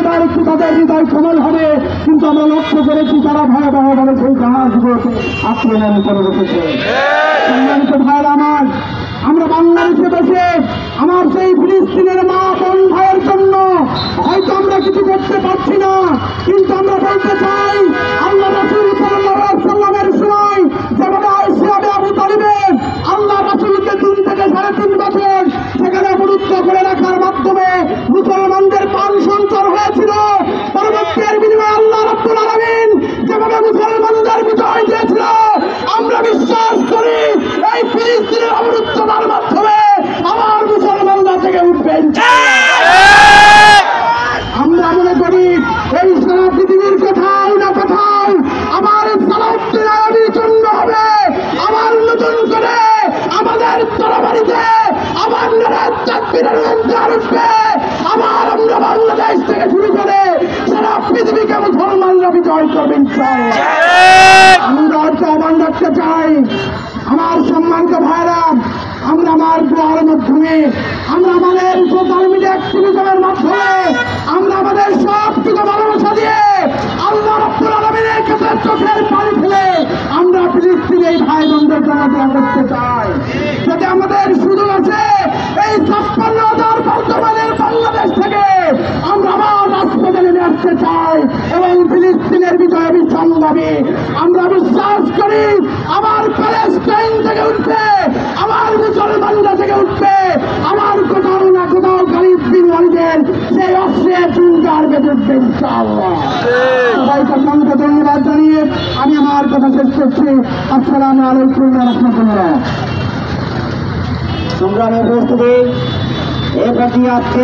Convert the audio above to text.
এবার একটু তাদের হৃদয় কোমল হবে, কিন্তু আমরা লক্ষ্য করেছি তারা ভয়াবহভাবে সেই জাহাজগুলোকে আক্রমণ করে রেখেছে। সম্মানিত ভাইরা আমার, আমরা বাংলাদেশে বসে আমার সেই ফিলিস্তিনের মা বোন ভাইয়ের জন্য হয়তো আমরা কিছু করতে পারছি না, কিন্তু আমরা বলতে চাই আল্লাহ রাসূল সাল্লাল্লাহু আলাইহি ওয়াসাল্লামের সময় যেভাবে আয়েশা আবু তালিবের আল্লাহ রাসূলকে 3 থেকে 3.5 বছর সেখানে অবরুদ্ধ করে রাখার মাধ্যমে মুসলমানদের প্রাণ সঞ্চার হয়েছিল। পরবর্তীর বিনিময়ে আল্লাহ রাব্বুল আলামিন যেভাবে মুসলমানদের বিজয় দিয়েছিল, আমরা বিশ্বাস করি এই ফিলিস্তিনের অবরুদ্ধতার মাধ্যমে আবার মুসলমানরা থেকে উঠবেন। আমরা মনে করি এই সারা পৃথিবীর কোথাও না কোথাও আবার সালাউদ্দিন আইয়ুবীর জন্ম হবে, আবার নতুন করে আমাদের তরবারিতে আবার নারায়ে তাকবীরের হুঙ্কার উঠবে, আবার আমরা বাংলাদেশ থেকে শুরু করে সারা পৃথিবীকে মুসলমানরা বিজয় করবে ইনশাআল্লাহ। আমরা আহ্বান রাখতে চাই আমার সম্মানিত ভাইরা, আমরা আমার দোয়ার মাধ্যমে, আমরা আমাদের সোশ্যাল মিডিয়া অ্যাক্টিভিজমের মাধ্যমে, আমরা আমাদের সবটুকু ভালোবাসা দিয়ে আল্লাহ রাব্বুল আলামিনের কাছে চোখের পানি ফেলে আমরা ফিলিস্তিনের এই ভাই বোনদের জন্য দোয়া করতে চাই, যাতে আমাদের সুযোগ আছে এই 56,000 বর্তমানের বাংলাদেশ থেকে আমরা আবার রাজপথে নেমে আসতে চাই এবং ফিলিস্তিনের বিজয় বিসম্ভাবী আমরা বিশ্বাস করি আবার প্যালেস্টাইন থেকে উঠবে, আবার মুসলমানরা থেকে উঠবে, আবার কোথাও না কোথাও খালিদ বিন ওয়ালিদের সেই অস্ত্রের হুঙ্কার বেজে উঠবে ইনশাআল্লাহ। সবাইকে অসংখ্য ধন্যবাদ জানিয়ে আমি আমার কথা শেষ করছি। আসসালামু আলাইকুম ওয়া রাহমাতুল্লাহ। সংগ্রামের প্রস্তুতি এ প্রতি আজকে